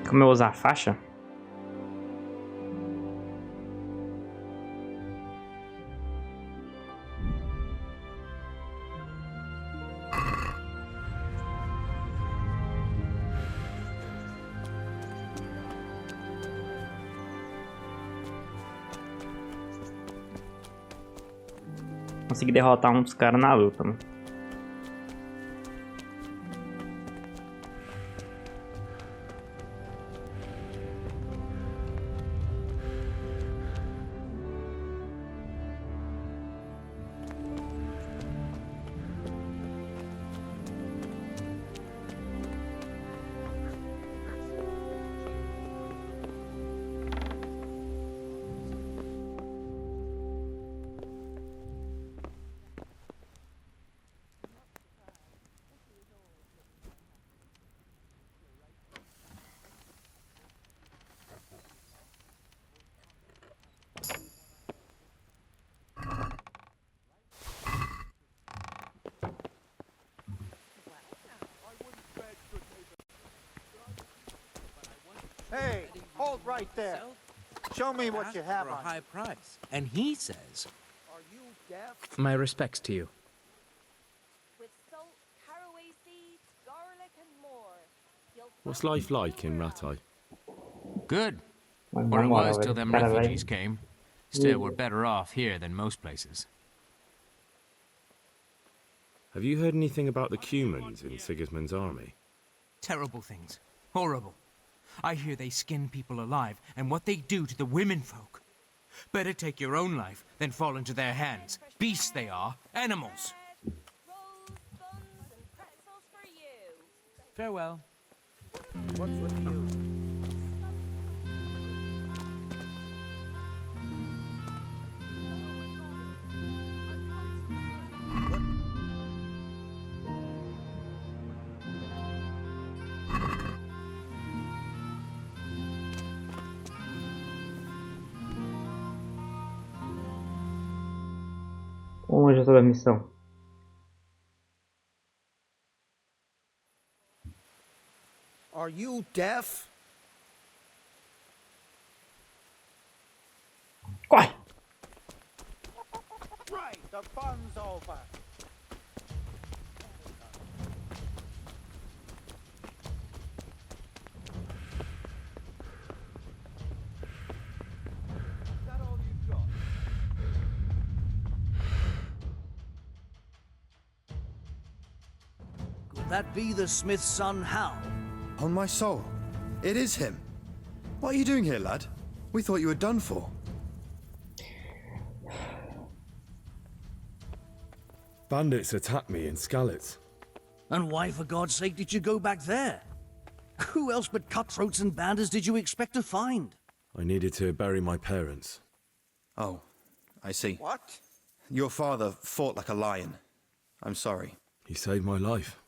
Como eu usar a faixa? Consegui derrotar um dos caras na luta, mano. Hey, hold right there. Show me what you have for a on. high price. And he says, Are you deaf? My respects to you. With salt, caraway seeds, garlic, and more. You'll What's find life like in nowhere Ratai? good. Mano, Or na it moral, was till velho. them Cara, refugees velho. came. Still, we're better off here than most places. Have you heard anything about the Cumans in Sigismund's army? Terrible things. Horrible. I hear they skin people alive, and what they do to the women folk. Better take your own life than fall into their hands. Beasts they are. Animals. rolls, buns, and pretzels for you. Farewell. What's with you? Onde é toda a missão? Are you deaf? Corre! Right, the fun's over. Is that all you've got? Could that be the smith's son, Hal? On my soul, it is him. What are you doing here, lad? We thought you were done for. Bandits attacked me in Skalitz. And why, for God's sake, did you go back there? Who else but cutthroats and bandits did you expect to find? I needed to bury my parents. Oh, I see. What? Your father fought like a lion. I'm sorry. He saved my life.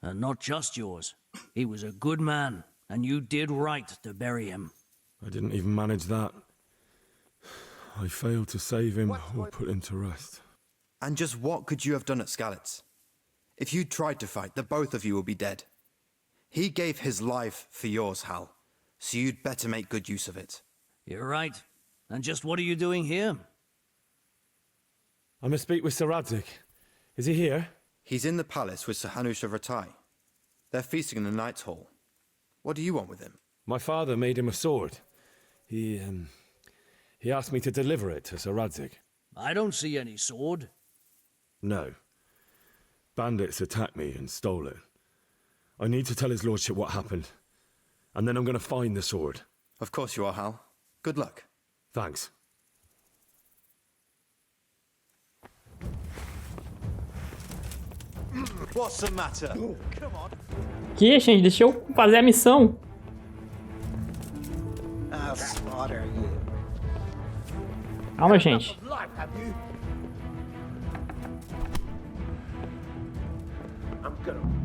And not just yours. He was a good man, and you did right to bury him. I didn't even manage that. I failed to save him or put him to rest. And just what could you have done at Skalitz? If you tried to fight, the both of you will be dead. He gave his life for yours, Hal, so you'd better make good use of it. You're right. And just what are you doing here? I must speak with Sir Radzik. Is he here? He's in the palace with Sir Hanush of Ratai. They're feasting in the Knight's Hall. What do you want with him? My father made him a sword. He asked me to deliver it to Sir Radzik. I don't see any sword. No. Bandits attacked me and stole it. I need to tell his lordship what happened. And then I'm going to find the sword. Of course you are, Hal. Good luck. Thanks. What's the matter? Come on. Que, gente? Deixa eu fazer a missão. I'll slaughter you. Calma, gente. Life, have you? I'm gonna.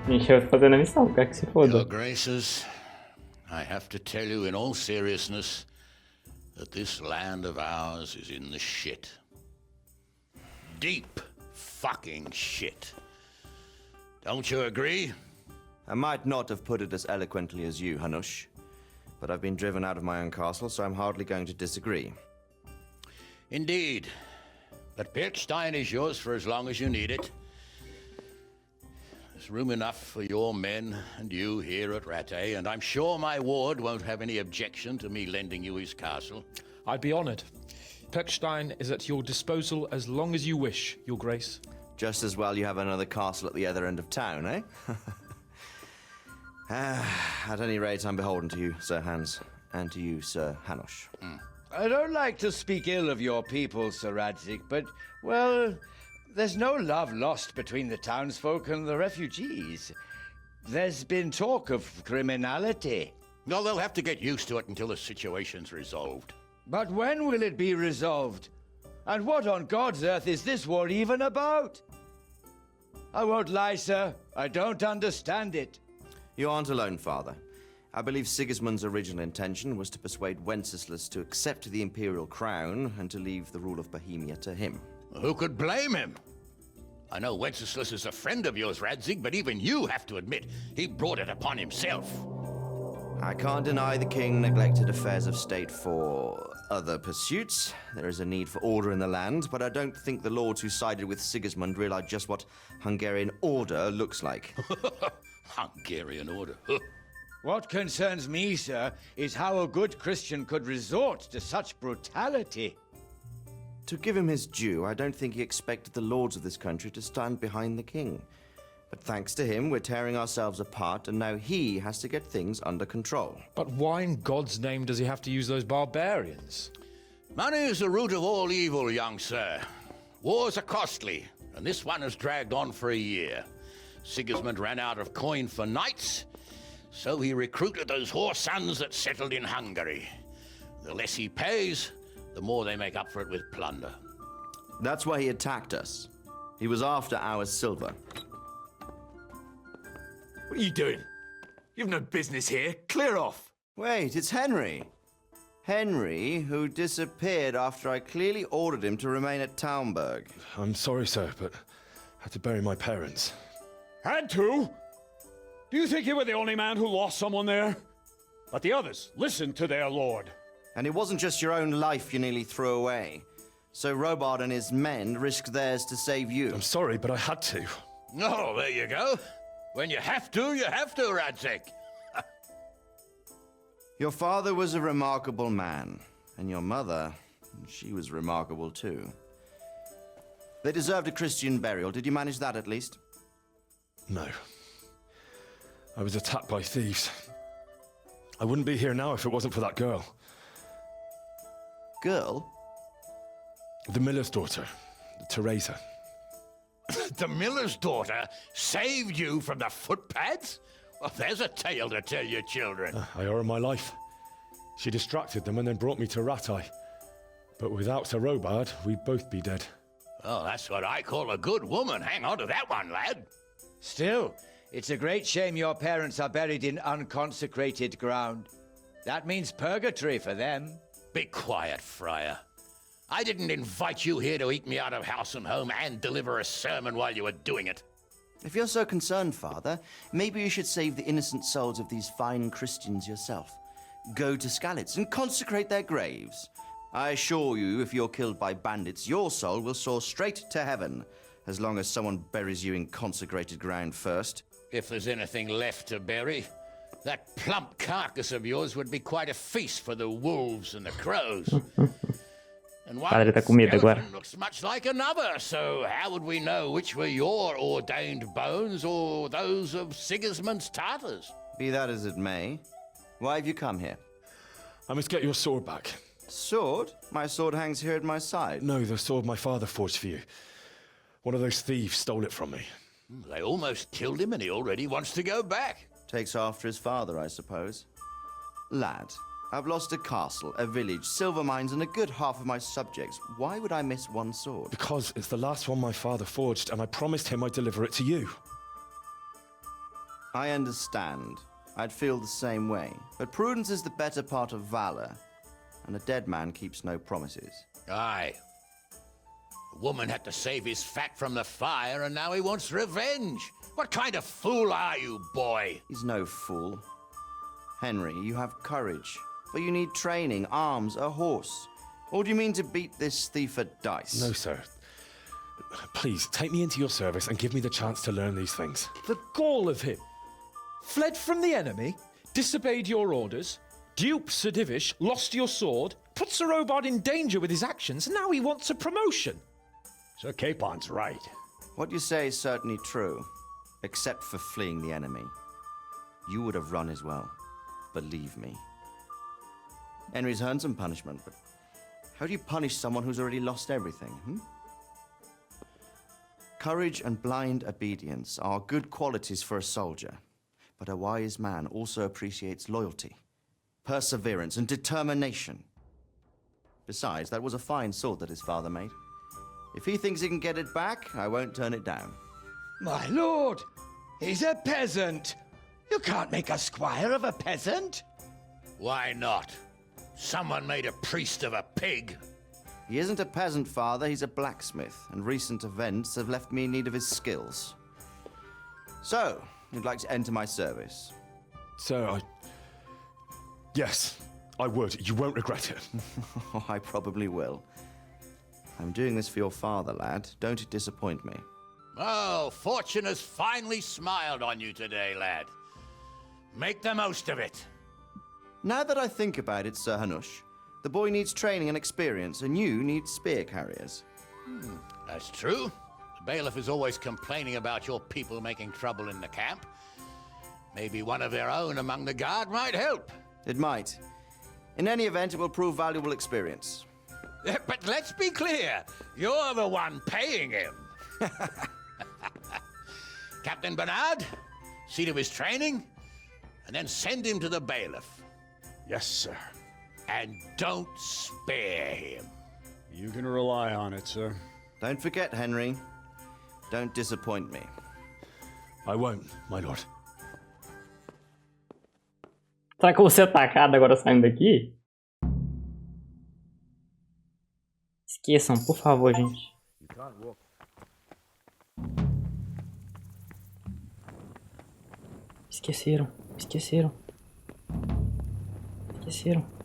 Gente, eu tô fazendo a missão. Quer que se foda. Your Graces, I have to tell you in all seriousness that this land of ours is in the shit. Deep fucking shit. Don't you agree? I might not have put it as eloquently as you, Hanush, but I've been driven out of my own castle, so I'm hardly going to disagree. Indeed. But Piltstein is yours for as long as you need it. There's room enough for your men and you here at Rattay, and I'm sure my ward won't have any objection to me lending you his castle. I'd be honored. Piltstein is at your disposal as long as you wish, Your Grace. Just as well you have another castle at the other end of town, eh? At any rate, I'm beholden to you, Sir Hans, and to you, Sir Hanush. I don't like to speak ill of your people, Sir Radzig, but, well, there's no love lost between the townsfolk and the refugees. There's been talk of criminality. No, they'll have to get used to it until the situation's resolved. But when will it be resolved? And what on God's earth is this war even about? I won't lie, sir. I don't understand it. You aren't alone, Father. I believe Sigismund's original intention was to persuade Wenceslas to accept the imperial crown and to leave the rule of Bohemia to him. Who could blame him? I know Wenceslas is a friend of yours, Radzig, but even you have to admit he brought it upon himself. I can't deny the king neglected affairs of state for other pursuits. There is a need for order in the land, but I don't think the lords who sided with Sigismund realized just what Hungarian order looks like. Hungarian order? What concerns me, sir, is how a good Christian could resort to such brutality. To give him his due, I don't think he expected the lords of this country to stand behind the king. But thanks to him, we're tearing ourselves apart, and now he has to get things under control. But why in God's name does he have to use those barbarians? Money is the root of all evil, young sir. Wars are costly, and this one has dragged on for a year. Sigismund ran out of coin for knights, so he recruited those whore sons that settled in Hungary. The less he pays, the more they make up for it with plunder. That's why he attacked us. He was after our silver. What are you doing? You've no business here. Clear off. Wait, it's Henry. Henry, who disappeared after I clearly ordered him to remain at Taunberg. I'm sorry, sir, but I had to bury my parents. Had to? Do you think you were the only man who lost someone there? But the others listened to their lord. And it wasn't just your own life you nearly threw away. So Robard and his men risked theirs to save you. I'm sorry, but I had to. Oh, there you go. When you have to, Radzig. Your father was a remarkable man, and your mother, she was remarkable too. They deserved a Christian burial. Did you manage that at least? No. I was attacked by thieves. I wouldn't be here now if it wasn't for that girl. Girl? The miller's daughter, Teresa. The miller's daughter saved you from the footpads? Well, there's a tale to tell your children. I owe her my life. She distracted them and then brought me to Rattay. But without Sir Robard, we'd both be dead. Oh, that's what I call a good woman. Hang on to that one, lad. Still, it's a great shame your parents are buried in unconsecrated ground. That means purgatory for them. Be quiet, Friar. I didn't invite you here to eat me out of house and home and deliver a sermon while you were doing it. If you're so concerned, Father, maybe you should save the innocent souls of these fine Christians yourself. Go to Skalitz and consecrate their graves. I assure you, if you're killed by bandits, your soul will soar straight to heaven, as long as someone buries you in consecrated ground first. If there's anything left to bury, that plump carcass of yours would be quite a feast for the wolves and the crows. And one Padre tá com medo agora. skeleton looks much like another, so how would we know which were your ordained bones or those of Sigismund's Tartars? Be that as it may, why have you come here? I must get your sword back. Sword? My sword hangs here at my side. No, the sword my father forged for you. One of those thieves stole it from me. They almost killed him and he already wants to go back. Takes after his father, I suppose. Lad, I've lost a castle, a village, silver mines, and a good half of my subjects. Why would I miss one sword? Because it's the last one my father forged, and I promised him I'd deliver it to you. I understand. I'd feel the same way. But prudence is the better part of valor, and a dead man keeps no promises. Aye. The woman had to save his fat from the fire, and now he wants revenge. What kind of fool are you, boy? He's no fool. Henry, you have courage, but you need training, arms, a horse. Or do you mean to beat this thief at dice? No, sir. Please, take me into your service and give me the chance to learn these things. The gall of him. Fled from the enemy, disobeyed your orders, duped Sir Divish, lost your sword, put Sir Robard in danger with his actions, and now he wants a promotion. Sir Capon's right. What you say is certainly true, except for fleeing the enemy. You would have run as well, believe me. Henry's earned some punishment, but how do you punish someone who's already lost everything, Courage and blind obedience are good qualities for a soldier, but a wise man also appreciates loyalty, perseverance, and determination. Besides, that was a fine sword that his father made. If he thinks he can get it back, I won't turn it down. My lord, he's a peasant. You can't make a squire of a peasant. Why not? Someone made a priest of a pig. He isn't a peasant, father, he's a blacksmith, and recent events have left me in need of his skills. So, you'd like to enter my service? Sir, Yes, I would. You won't regret it. I probably will. I'm doing this for your father, lad. Don't disappoint me. Oh, fortune has finally smiled on you today, lad. Make the most of it. Now that I think about it, Sir Hanush, the boy needs training and experience, and you need spear carriers. That's true. The bailiff is always complaining about your people making trouble in the camp. Maybe one of their own among the guard might help. It might. In any event, it will prove valuable experience. But let's be clear, you're the one paying him. Captain Bernard, see to his training, and then send him to the bailiff. Yes, sir. And don't spare him. You can rely on it, sir. Don't forget, Henry. Don't disappoint me. I won't, my lord. Será que eu vou ser atacado agora saindo daqui? Esqueçam, por favor, gente. Esqueceram. Esqueceram. Esqueceram.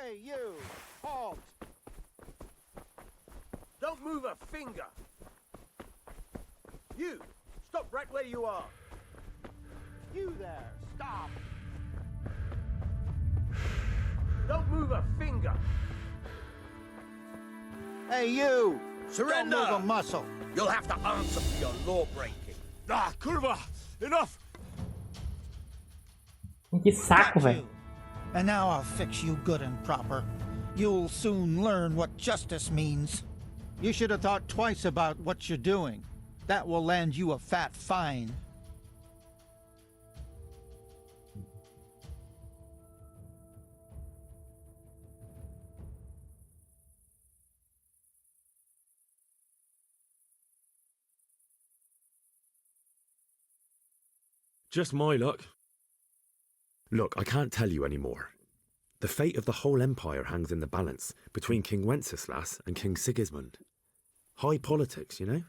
Hey, you! Halt! Don't move a finger! You! Stop right where you are! You there! Stop! Don't move a finger! Hey, you! Surrender! Don't move a muscle! You'll have to answer for your law breaking. Ah, Kurva! Enough! Que saco, velho. And now I'll fix you good and proper. You'll soon learn what justice means. You should have thought twice about what you're doing. That will land you a fat fine. Just my luck. Look, I can't tell you anymore. The fate of the whole empire hangs in the balance between King Wenceslas and King Sigismund. High politics, you know?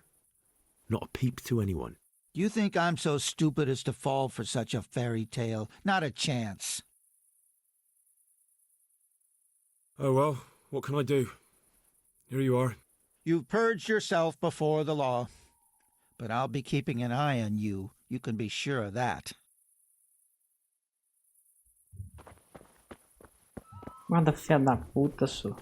Not a peep to anyone. You think I'm so stupid as to fall for such a fairy tale? Not a chance. Oh well, what can I do? Here you are. You've purged yourself before the law. But I'll be keeping an eye on you. You can be sure of that. Guarda filha da puta, só.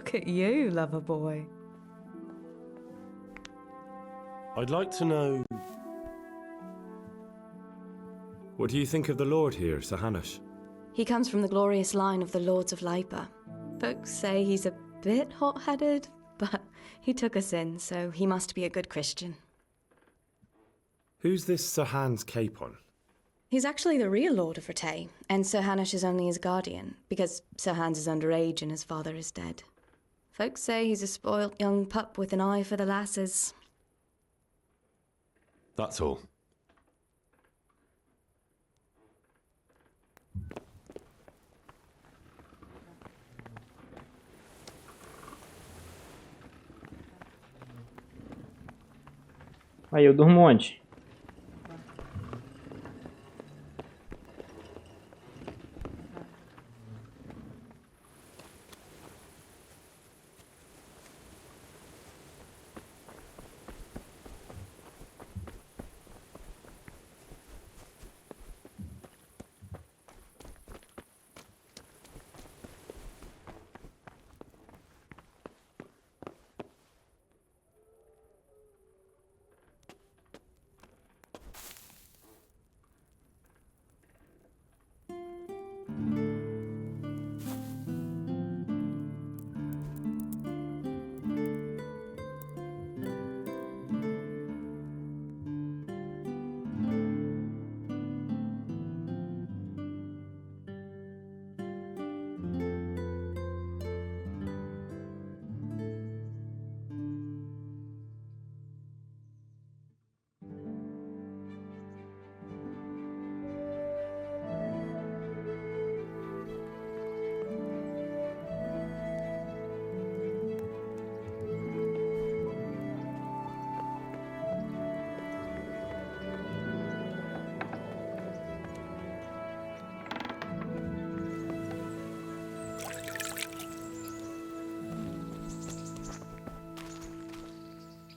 Look at you, lover boy. I'd like to know... What do you think of the Lord here, Sir Hanush? He comes from the glorious line of the Lords of Lipa. Folks say he's a bit hot-headed, but he took us in, so he must be a good Christian. Who's this Sir Hans Capon? He's actually the real Lord of Rattay, and Sir Hanush is only his guardian, because Sir Hans is underage and his father is dead. Folks say he's a spoilt young pup with an eye for the lasses. That's all. Aí eu durmo onde?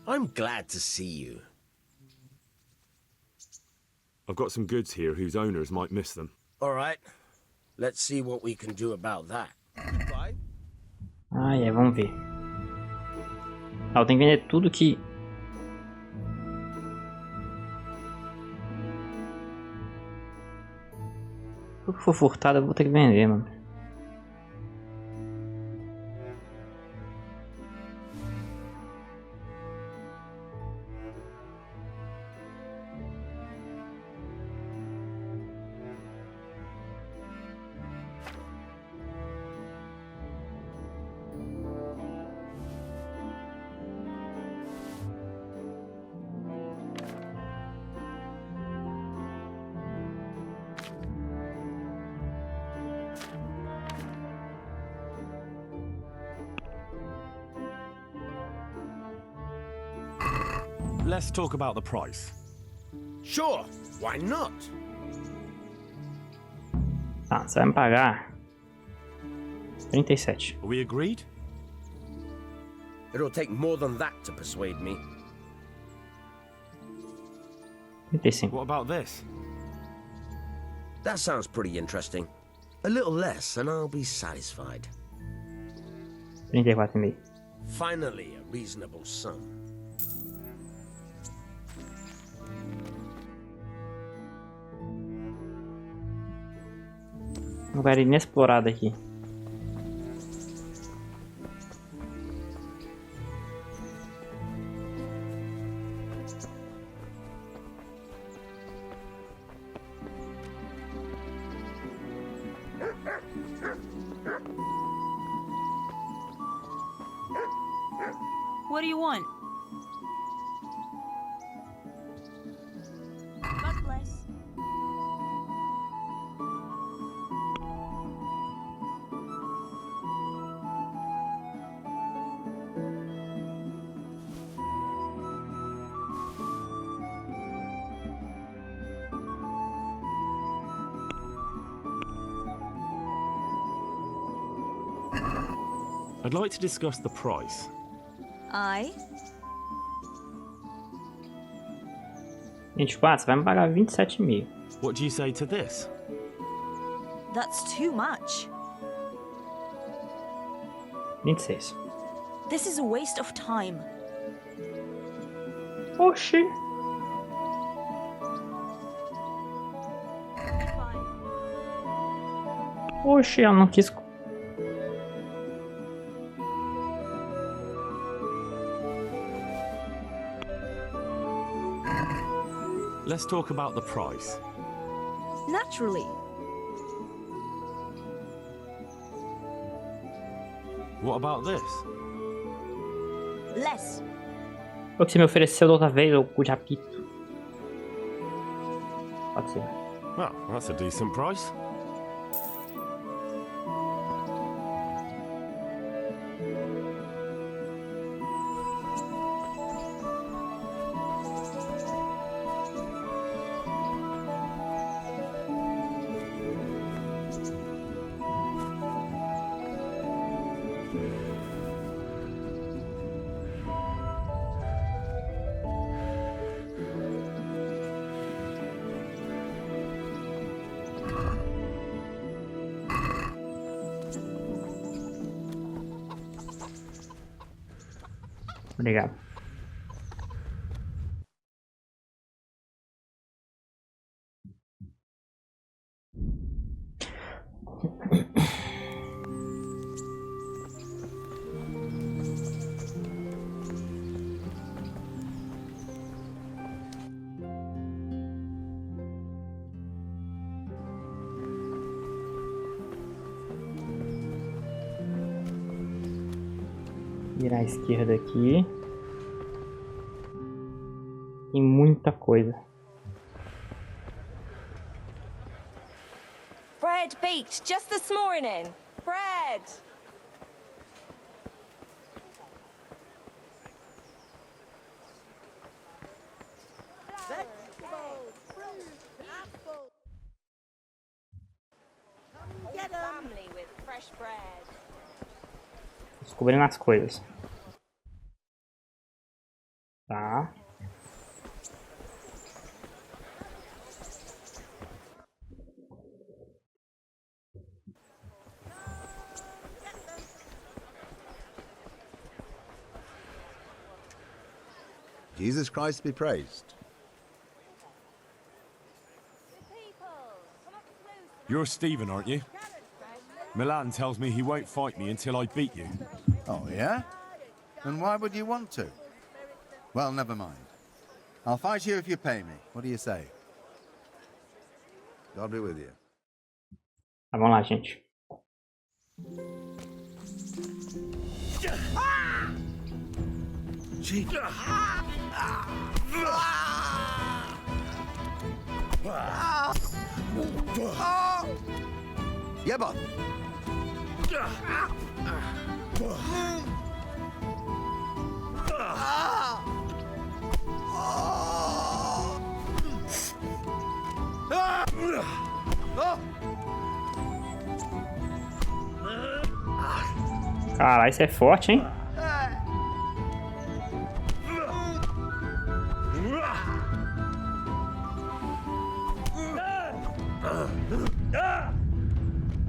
I'm glad to see you. I've got some goods here whose owners might miss them. All right. Let's see what we can do about that. Goodbye. Vamos ver. Eu tenho que vender tudo que... Tudo que for furtado eu vou ter que vender, mano. Let's talk about the price. Sure, why not? Tá, você vai me pagar 37. Are we agreed? It'll take more than that to persuade me. 35. What about this? That sounds pretty interesting. A little less and I'll be satisfied. 34,5. Finally, a reasonable sum. Um lugar inexplorado aqui. What do you want? God bless. I'd like to discuss the price. Aye. 24, você vai me pagar 27.000. What do you say to this? That's too much. 26. This is a waste of time. Oxi. Oxi, ela não quis. Let's talk about the price. Naturally. What about this? Less. O que você me ofereceu da outra vez, o cujapito. Pode ser. Well, that's a decent price. Obrigado. Virar à esquerda aqui. Tem muita coisa. Bread baked just this morning. Bread. Family with fresh bread. Descobrindo as coisas. Tá. Jesus Christ be praised. You're Stephen, aren't you? Milan tells me he won't fight me until I beat you. Oh, yeah? And why would you want to? Well, never mind. I'll fight you if you pay me. What do you say? God be with you. Tá, vamos lá, gente. Yeba! Caralho, isso é forte, hein?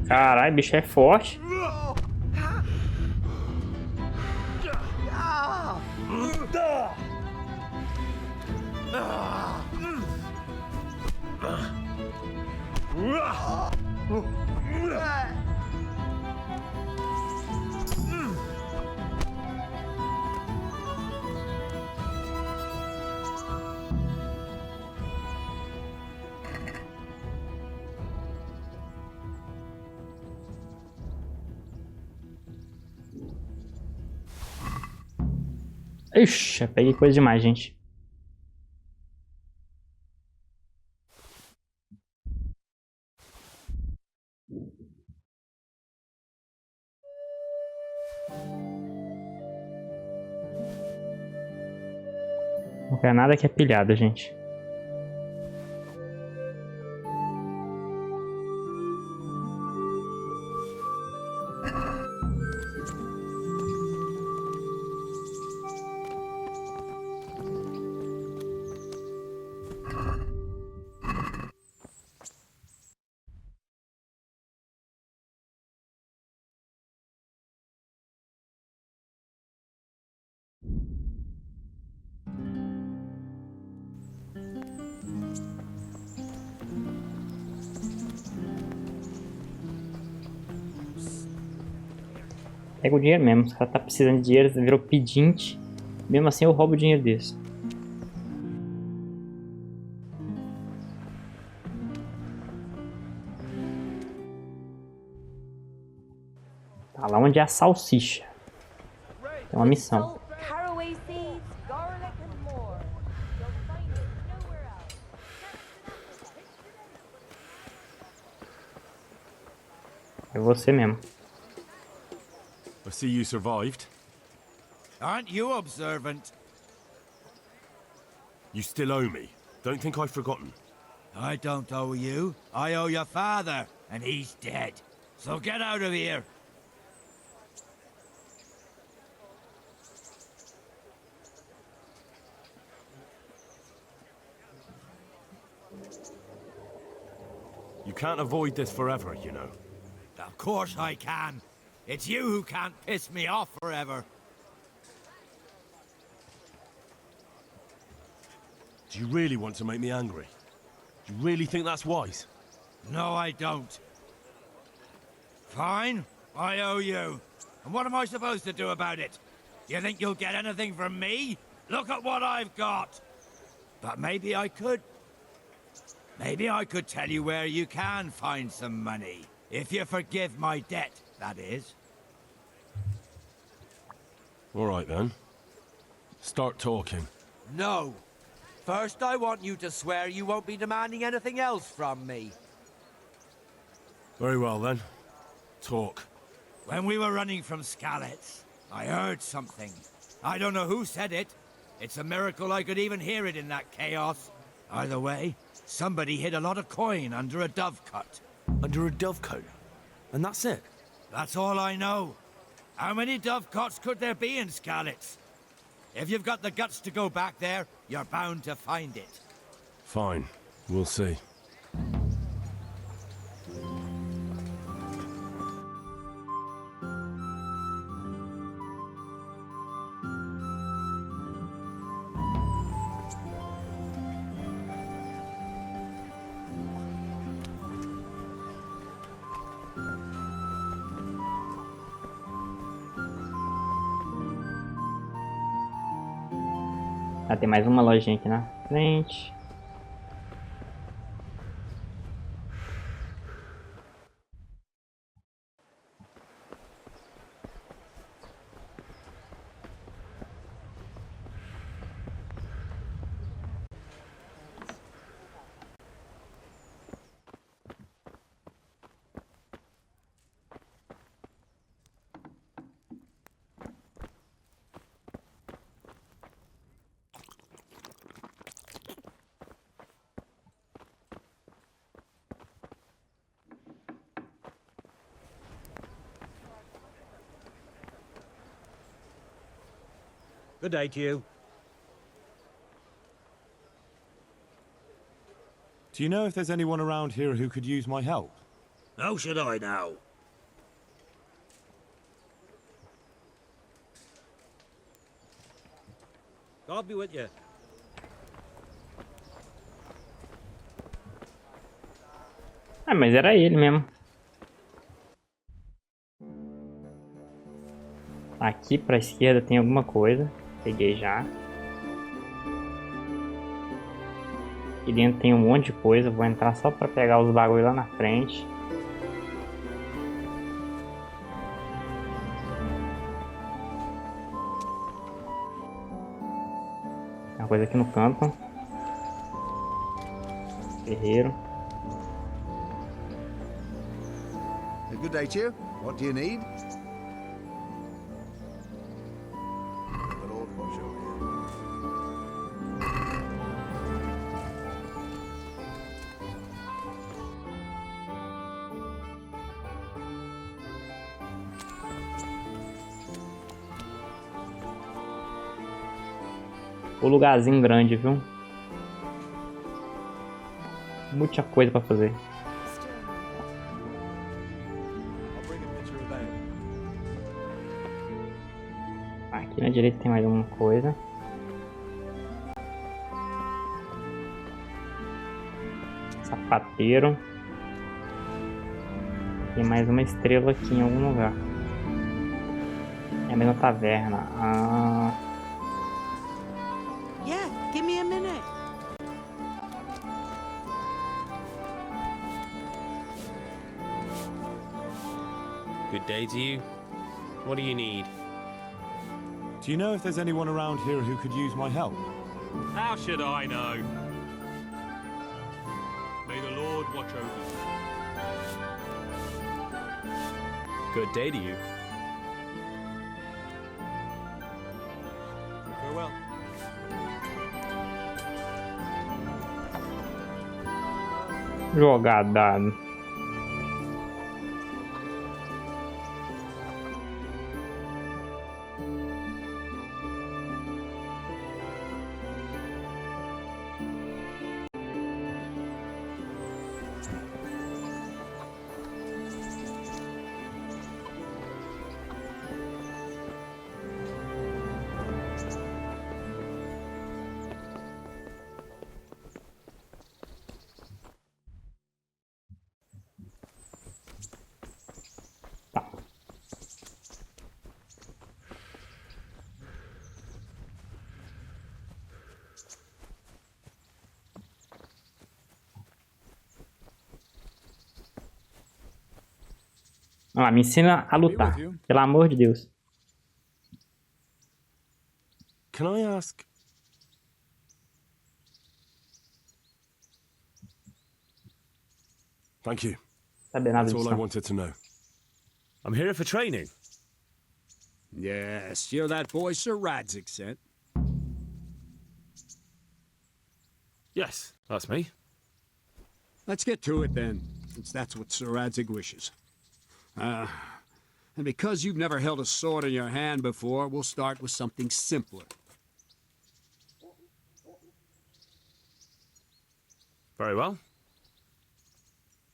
Caralho, bicho é forte. Ixi, peguei coisa demais, gente. Não quero nada que é pilhado, gente. pega o dinheiro mesmo. Se ela tá precisando de dinheiro, virou pedinte. Mesmo assim eu roubo o dinheiro desse. Tá lá onde é a salsicha. Tem uma missão. Caraway seeds, garlic and more. You'll find it nowhere else. É você mesmo. I see you survived. Aren't you observant? You still owe me. Don't think I've forgotten. I don't owe you. I owe your father, and he's dead. So get out of here. You can't avoid this forever, you know. Of course I can. It's you who can't piss me off forever. Do you really want to make me angry? Do you really think that's wise? No, I don't. Fine, I owe you. And what am I supposed to do about it? You think you'll get anything from me? Look at what I've got. But maybe I could. Maybe I could tell you where you can find some money. If you forgive my debt, that is. All right, then. Start talking. No. First, I want you to swear you won't be demanding anything else from me. Very well, then. Talk. When we were running from Skalitz, I heard something. I don't know who said it. It's a miracle I could even hear it in that chaos. Either way, somebody hid a lot of coin under a dovecote. Under a dovecote? And that's it? That's all I know. How many dovecotes could there be in Skalitz? If you've got the guts to go back there, you're bound to find it. Fine. We'll see. Ah, tem mais uma lojinha aqui na frente. Good day to you. Do you know if there's anyone around here who could use my help? How should I know? God be with you. Ah, mas era ele mesmo. Aqui pra esquerda tem alguma coisa. Peguei já. Aqui dentro tem um monte de coisa. Vou entrar só pra pegar os bagulho lá na frente. Tem uma coisa aqui no canto. Ferreiro. A good day to you. What do you need? O lugarzinho grande, viu? Muita coisa pra fazer. Aqui na direita tem mais alguma coisa. Sapateiro. Tem mais uma estrela aqui em algum lugar. a mesma taverna. Yeah, give me a minute. Good day to you. What do you need? Do you know if there's anyone around here who could use my help? How should I know? May the Lord watch over you. Good day to you. Farewell. Jogado. Vamos lá, me ensina a lutar, pelo amor de Deus. Can I ask? Thank you. That's all I wanted to know. I'm here for training. Yes, you're that boy Sir Radzik sent. Yes, that's me. Let's get to it then, since that's what Sir Radzik wishes. And because you've never held a sword in your hand before, we'll start with something simpler. Very well.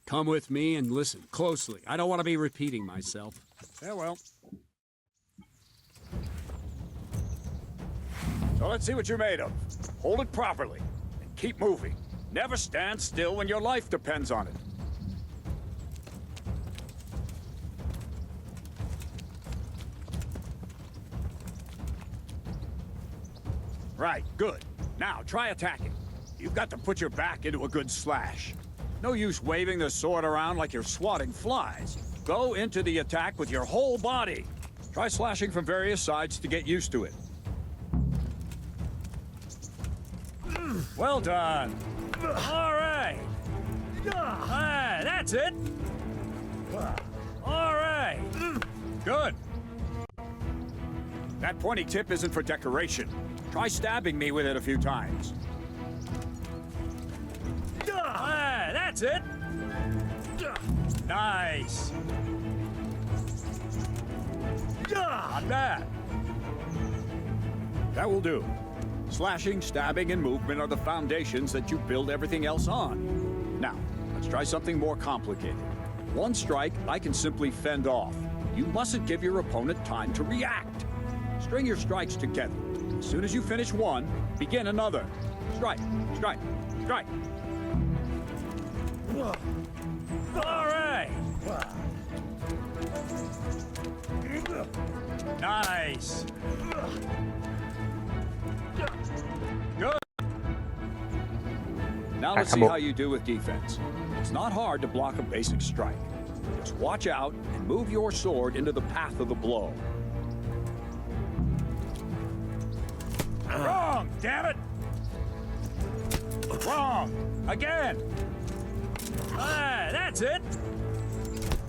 Come with me and listen closely. I don't want to be repeating myself. Farewell. So let's see what you're made of. Hold it properly, and keep moving. Never stand still when your life depends on it. Right, good. Now, try attacking. You've got to put your back into a good slash. No use waving the sword around like you're swatting flies. Go into the attack with your whole body. Try slashing from various sides to get used to it. Well done. All right. That's it. All right. Good. That pointy tip isn't for decoration. Try stabbing me with it a few times. That's it. Nice. Not bad. That will do. Slashing, stabbing, and movement are the foundations that you build everything else on. Now, let's try something more complicated. One strike, I can simply fend off. You mustn't give your opponent time to react. String your strikes together. As soon as you finish one, begin another. Strike, strike, strike. All right. Nice. Good. Now let's see how you do with defense. It's not hard to block a basic strike. Just watch out and move your sword into the path of the blow. Wrong, damn it! Wrong! Again! That's it!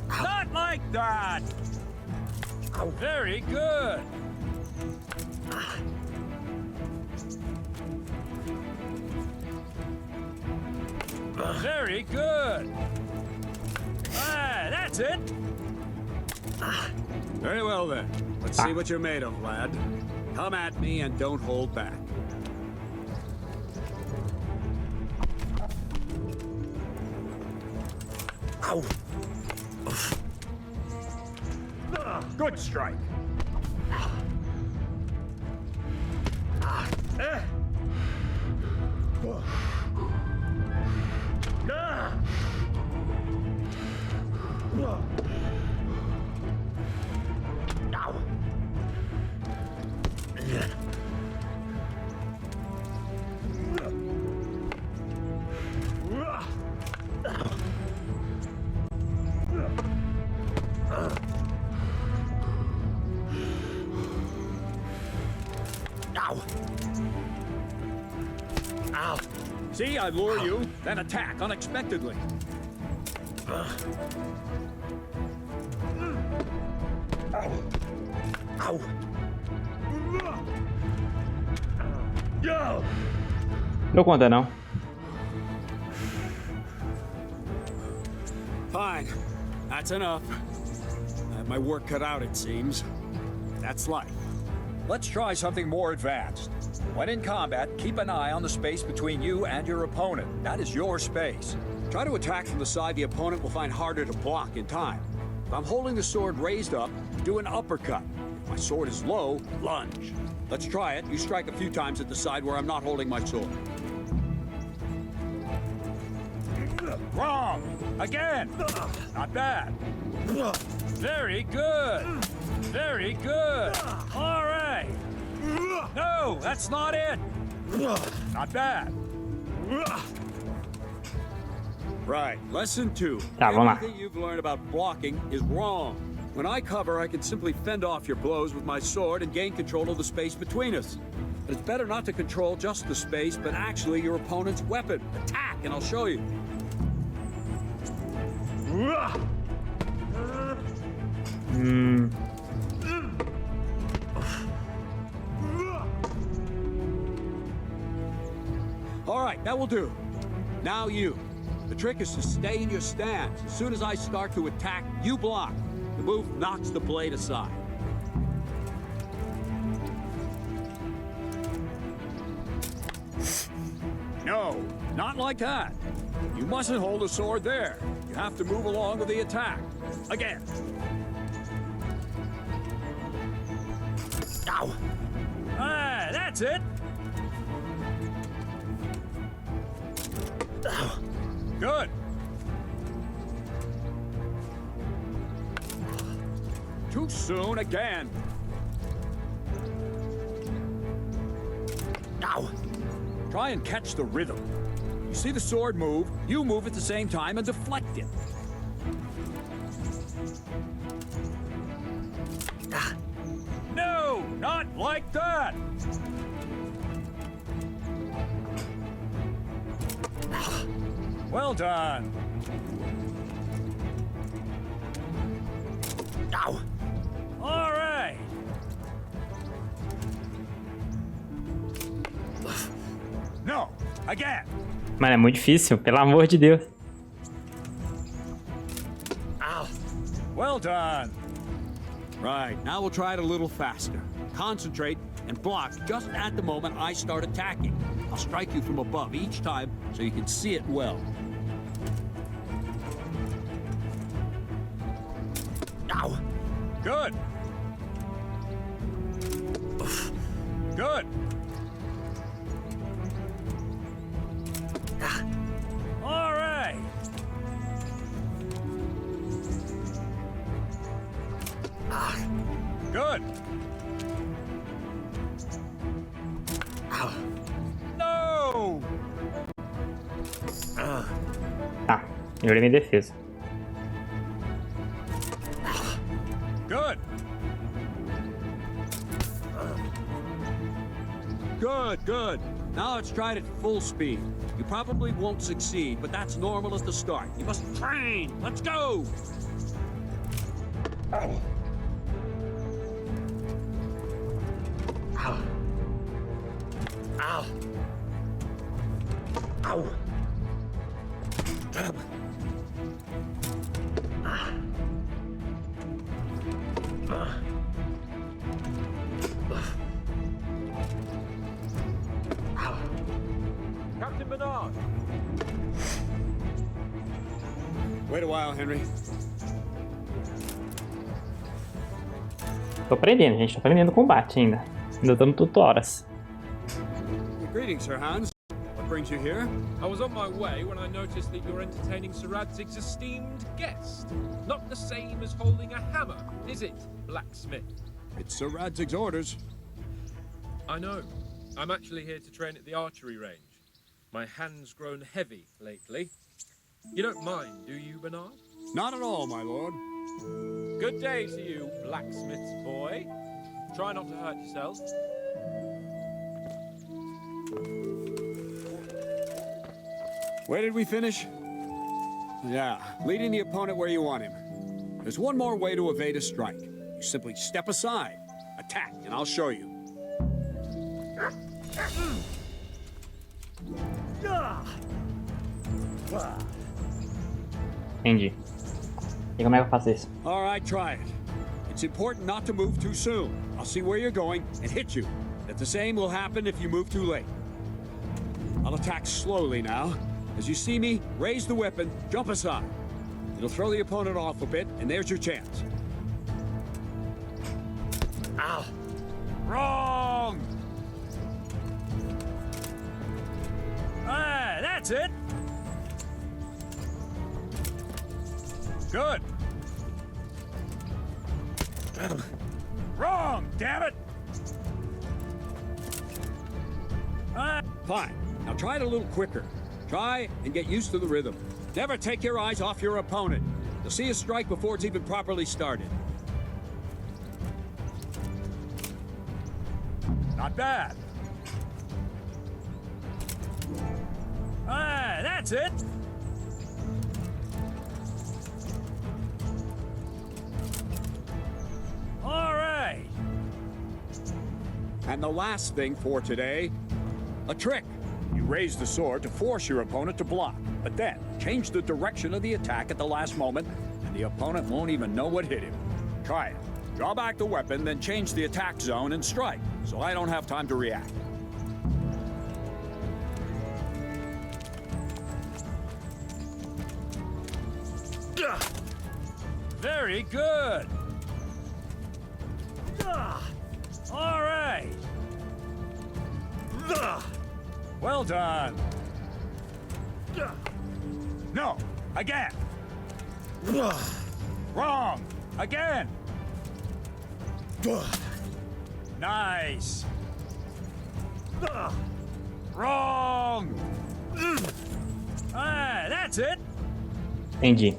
Not like that! Very good! Very good! That's it! Very well then. Let's see what you're made of, lad. Come at me and don't hold back. Ow. Good strike. See, I lure you, then attack unexpectedly. Ow! Yo! Dou conta não. Fine. That's enough. I have my work cut out, it seems. That's life. Let's try something more advanced. When in combat, keep an eye on the space between you and your opponent. That is your space. Try to attack from the side the opponent will find harder to block in time. If I'm holding the sword raised up, do an uppercut. If my sword is low, lunge. Let's try it. You strike a few times at the side where I'm not holding my sword. Wrong! Again! Not bad. Very good! Very good! All right! No, that's not it! Not bad. Right, lesson 2. Tá, vamos lá. Everything you've learned about blocking is wrong. When I cover, I can simply fend off your blows with my sword and gain control of the space between us. But it's better not to control just the space, but actually your opponent's weapon. Attack, and I'll show you. All right, that will do. Now you. The trick is to stay in your stance. As soon as I start to attack, you block. The move knocks the blade aside. No, not like that. You mustn't hold the sword there. You have to move along with the attack. Again. Ow! Ah, that's it. Ow! Good. Too soon again. Ow! Try and catch the rhythm. You see the sword move, you move at the same time and deflect it. Ah. No, not like that. Well done. Ow! All right. No, again. Mano, é muito difícil, pelo amor de Deus. Ow! Well done. Right, now we'll try it a little faster. Concentrate and block just at the moment I start attacking. I'll strike you from above each time so you can see it well. Ow! Good. Good. Ah. All right. Ah. Good. Ow! No. Tá, melhorei minha defesa. Good. Good, good. Now let's try it at full speed. You probably won't succeed, but that's normal at the start. You must train. Let's go! Ow! Ow! Ow! Ow! Captain Bernard! Wait a while, Henry. Tô aprendendo, gente. Tô aprendendo combate ainda. Ainda tô no tutoras. Greetings, Sir Hans. What brings you here? I was on my way when I noticed that you're entertaining Sir Radzig's esteemed guest. Not the same as holding a hammer, is it, blacksmith? It's Sir Radzig's orders. I know. I'm actually here to train at the archery range. My hand's grown heavy lately. You don't mind, do you, Bernard? Not at all, my lord. Good day to you, blacksmith's boy. Try not to hurt yourself. Where did we finish? Yeah, leading the opponent where you want him. There's one more way to evade a strike. You simply step aside, attack, and I'll show you. Entendi. E como é que eu faço isso? All right, try it. It's important not to move too soon. I'll see where you're going and hit you. But the same will happen if you move too late. I'll attack slowly now. As you see me, raise the weapon, jump aside. It'll throw the opponent off a bit, and there's your chance. Ow! Wrong! Ah, that's it! Good. Wrong, damn it! Fine. Now try it a little quicker. Try and get used to the rhythm. Never take your eyes off your opponent. You'll see a strike before it's even properly started. Not bad. Ah, that's it. All right. And the last thing for today, a trick. You raise the sword to force your opponent to block, but then change the direction of the attack at the last moment, and the opponent won't even know what hit him. Try it. Draw back the weapon, then change the attack zone and strike, so I don't have time to react. Very good. All right. Well done. No, again. Wrong, again. Nice. Wrong. Ah, that's it. Entendi.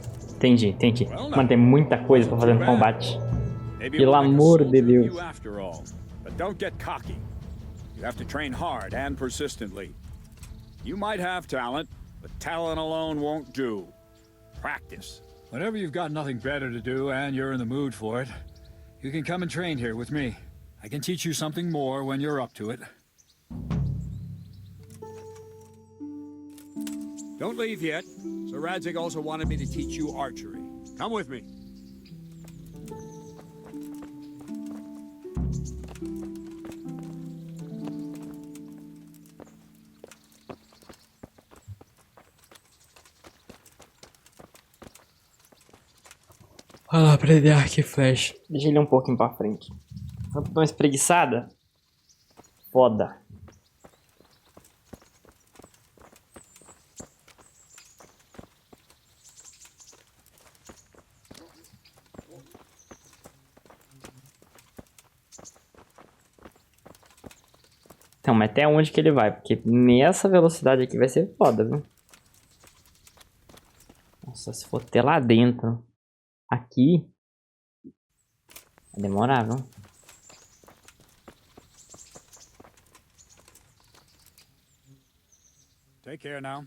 Mano, tem muita coisa pra fazer no combate. Pelo amor de Deus. But don't get cocky. You have to train hard and persistently. You might have talent, but talent alone won't do. Practice. Whenever you've got nothing better to do and you're in the mood for it, you can come and train here with me. I can teach you something more when you're up to it. Don't leave yet. Sir Radzig also wanted me to teach you archery. Come with me. Olha lá, aprender arco e flecha. Deixa ele um pouquinho pra frente. Vou dar uma espreguiçada. Foda. Então, mas até onde que ele vai? Porque nessa velocidade aqui vai ser foda, viu? Nossa, se for até lá dentro. Aqui. Vai demorar, viu? Take care now.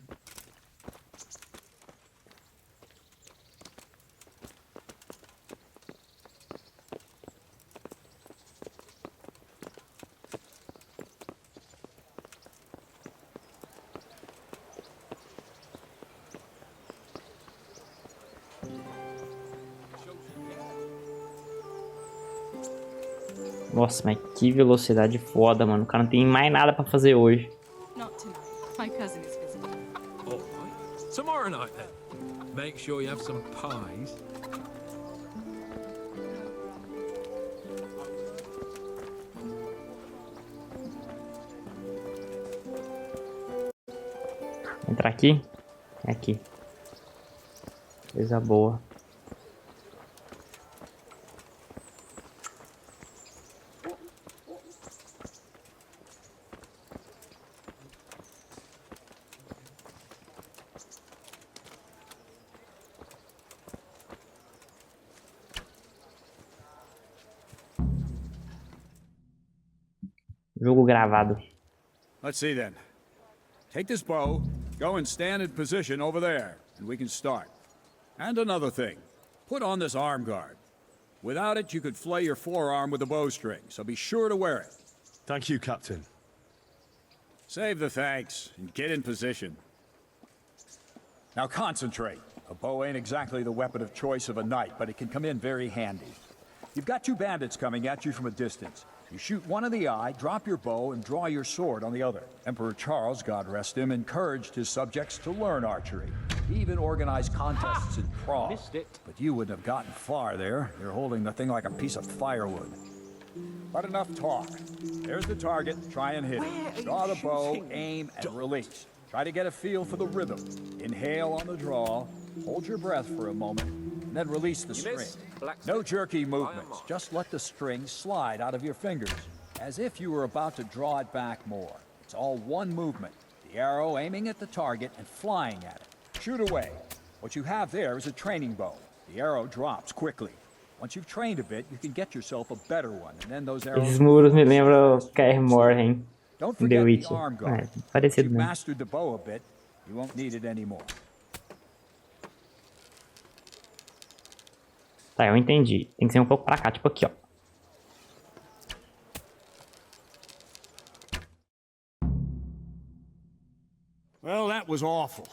Nossa, mas que velocidade foda, mano. O cara não tem mais nada pra fazer hoje. Not tonight. My cousin is visiting. All right. Tomorrow night then. Make sure you have some pies. Entrar aqui? É aqui. Coisa boa. Let's see then. Take this bow Go and stand in position over there, and we can start. And another thing, put on this arm guard. Without it, you could flay your forearm with a bowstring, so be sure to wear it. Thank you, Captain. Save the thanks, and get in position. Now concentrate. A bow ain't exactly the weapon of choice of a knight, but it can come in very handy. You've got two bandits coming at you from a distance. You shoot one in the eye, drop your bow, and draw your sword on the other. Emperor Charles, God rest him, encouraged his subjects to learn archery. He even organized contests in Prague. Missed it. But you wouldn't have gotten far there. You're holding the thing like a piece of firewood. But enough talk. There's the target. Try and hit it. Draw the bow, aim, and release. Try to get a feel for the rhythm. Inhale on the draw. Hold your breath for a moment, and then release the string. No jerky movements. Just let the string slide out of your fingers, as if you were about to draw it back more. It's all one movement. The arrow aiming at the target and flying at it. Shoot away. What you have there is a training bow. The arrow drops quickly. Once you've trained a bit, you can get yourself a better one, and then those arrows... Esses muros me lembram Kaer Morhen. Don't The forget Witch. the arm guard. Parecido You've mesmo. mastered the bow a bit, you won't need it anymore. Tá, eu entendi. Tem que ser um pouco pra cá, tipo aqui, ó. Well, that was awful.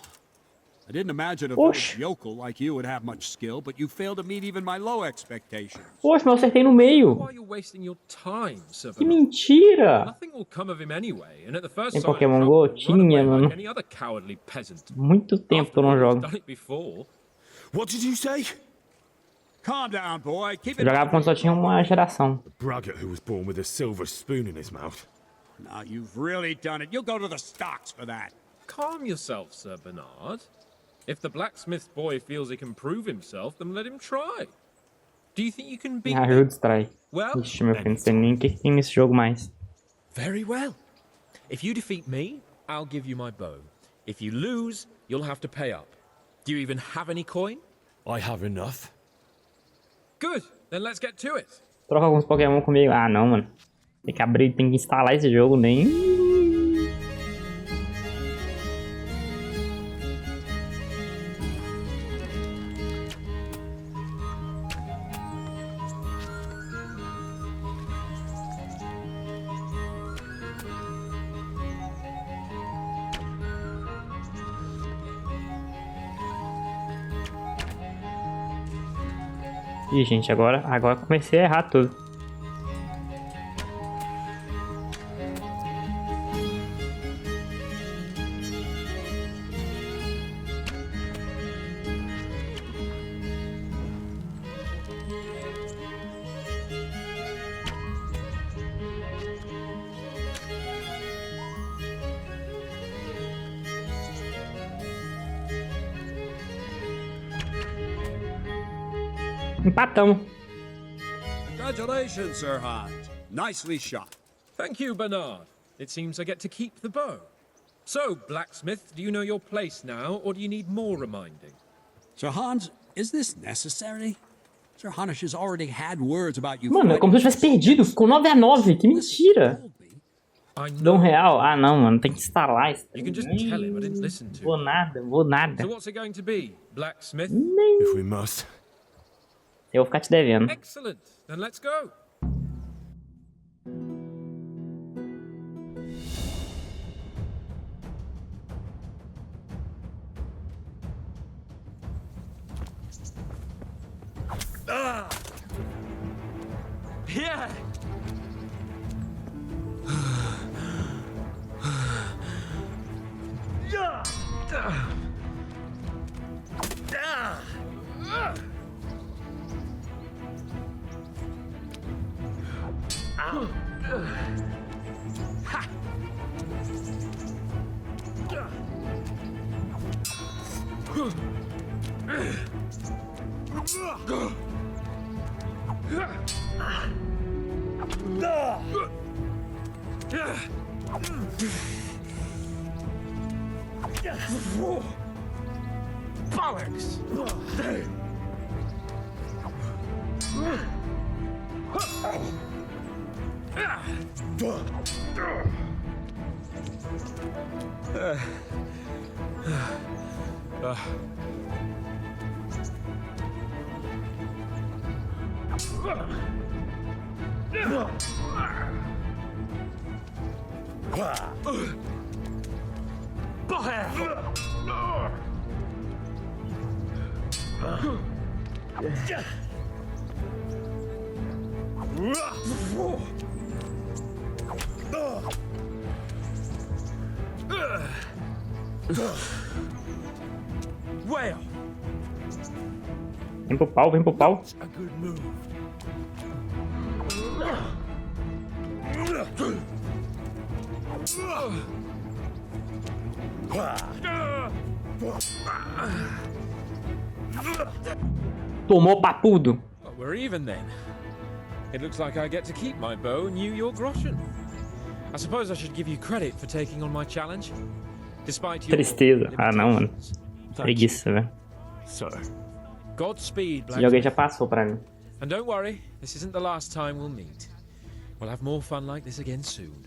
I didn't imagine a Oxe. yokel like you would have much skill, but you failed to meet even my low expectations. Poxa, mas eu acertei no meio. Why are you wasting your time, Sir Que Bernard? mentira! Nothing will come of him anyway, and at the first Em sign of Pokémon trouble, Go he'll run tinha, away mano. like any other cowardly peasant. Muito tempo que eu não He's jogo. done it before. What did you say? Calm down, boy. Keep Eu jogava quando só tinha uma geração. Braggart who was born with a silver spoon in his mouth. Now you've really done it. You'll go to the stocks for that. Calm yourself, Sir Bernard. If the blacksmith boy feels he can prove himself, then let him try. Do you think you can beat Me me? ajuda, distrai. Well, Ixi, meu filho, não sei nem o que tem nesse jogo mais. Very well. If you defeat me, I'll give you my bow. If you lose, you'll have to pay up. Do you even have any coin? I have enough. good. Then let's get to it. Troca alguns Pokémon comigo. Ah, não, mano. Tem que abrir, tem que instalar esse jogo, nem... Ih, gente, agora comecei a errar tudo. Empatamos. Congratulations, Sir Hans. Nicely shot. Thank you, Bernard. It seems I get to keep the bow. So, blacksmith, do you know your place now, or do you need more reminding? Sir Hans, is this necessary? Sir Hanush has already had words about you. Mano, é como se eu tivesse perdido. Ficou 9-9. Que mentira. Dom real? Ah, não, mano. Tem que instalar isso. You can just tell him I didn't listen to Vou nada. So what's it going to be, blacksmith? If we must. Eu vou ficar te devendo. Excellent. Then let's go. Ah! Yeah! Bollocks! Well, Vem pro pau, vem pro pau. a good move. Tomou papudo. Well, we're even then. It looks like I get to keep my bow and you your groschen. I suppose I should give you credit for taking on my challenge. Despite your Tristeza. Ah, não, mano. Preguiça, velho. Godspeed, Esse jogo aí já passou pra mim. And don't worry, this isn't the last time we'll meet. We'll have more fun like this again soon.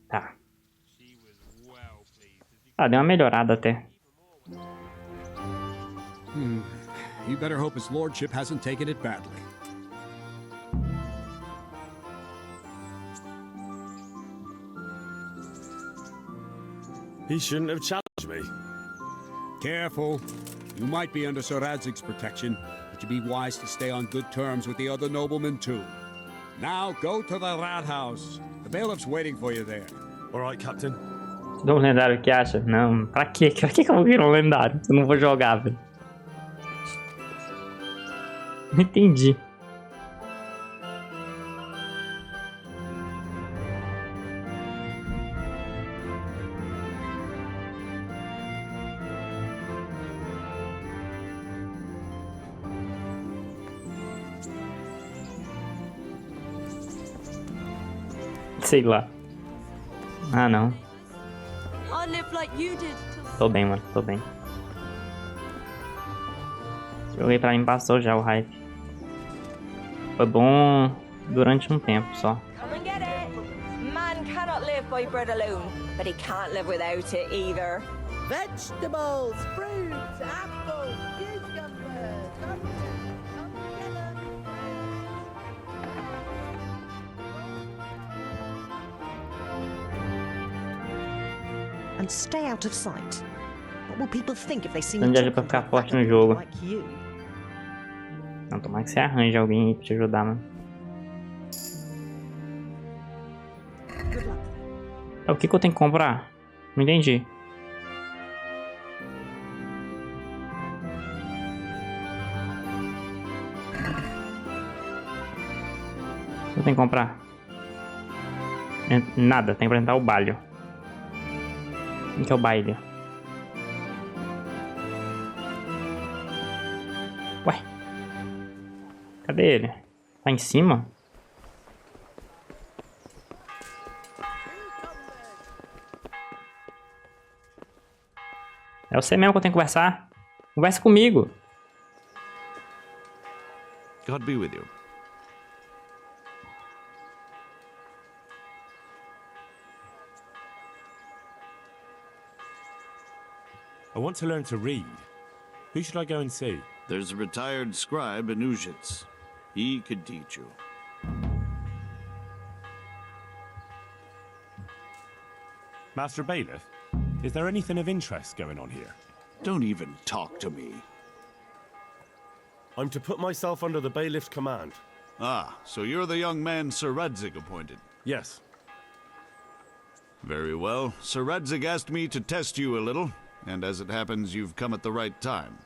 Tá. Ah, deu uma melhorada até. You better hope his lordship hasn't taken it badly. He shouldn't have challenged me. Careful. You might be under Sir Radzig's protection, but you'd be wise to stay on good terms with the other noblemen too. Now go to the rat house. The bailiff's waiting for you there. All right, Captain. Dou um lendário, o que acha? Não, pra quê? Pra que eu vou virar um lendário? Eu não vou jogar, velho. Não entendi. Sei lá. Ah, não. I lived like you did till Tô bem, mano. Tô bem. Joguei pra mim, passou já o hype. Foi bom durante um tempo só. Come and get it. Man cannot live by bread alone, but he can't live without it either. Vegetables, fruits, apples, cucumbers. Come together. And stay out of sight. What will people think if they see Não me viaja pra ficar forte no jogo. like you? Não, tomara que você arranje alguém aí pra te ajudar, mano. O que eu tenho que comprar? Não entendi. O que eu tenho que comprar? Nada, tem que apresentar o baile. O que é o baile? Ué? Cadê ele? Tá em cima? É você mesmo que eu tenho que conversar. Conversa comigo. God be with you. I want to learn to read. Who should I go and see? There's a retired scribe in Ujits. He could teach you. Master Bailiff, is there anything of interest going on here? Don't even talk to me. I'm to put myself under the bailiff's command. Ah, so you're the young man Sir Radzig appointed? Yes. Very well. Sir Radzig asked me to test you a little, and as it happens, you've come at the right time.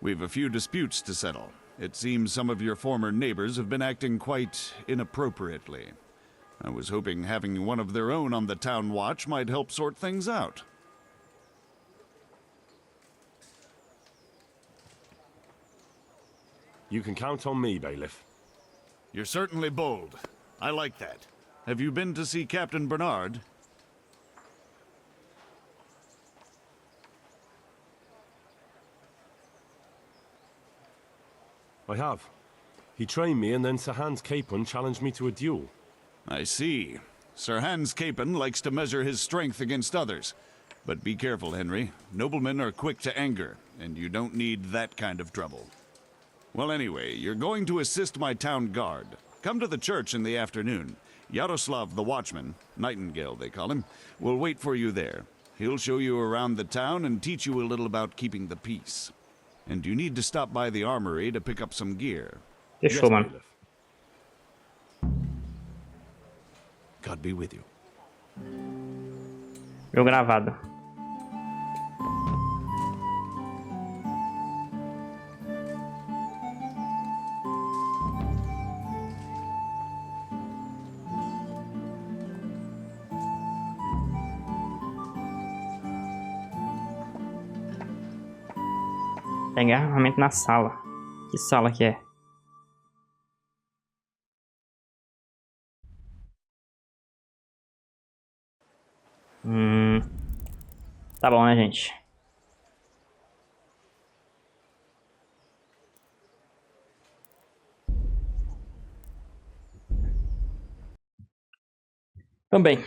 We've a few disputes to settle. It seems some of your former neighbors have been acting quite inappropriately. I was hoping having one of their own on the town watch might help sort things out. You can count on me, Bailiff. You're certainly bold. I like that. Have you been to see Captain Bernard? I have. He trained me and then Sir Hans Capon challenged me to a duel. I see. Sir Hans Capon likes to measure his strength against others. But be careful, Henry. Noblemen are quick to anger, and you don't need that kind of trouble. Well, anyway, you're going to assist my town guard. Come to the church in the afternoon. Yaroslav the watchman, Nightingale they call him, will wait for you there. He'll show you around the town and teach you a little about keeping the peace. And you need to stop by the armory to pick up some gear. Fechou, mano. God be with you. Meu gravado. Pegar armamento na sala. Que sala que é? Tá bom, né, gente? Também.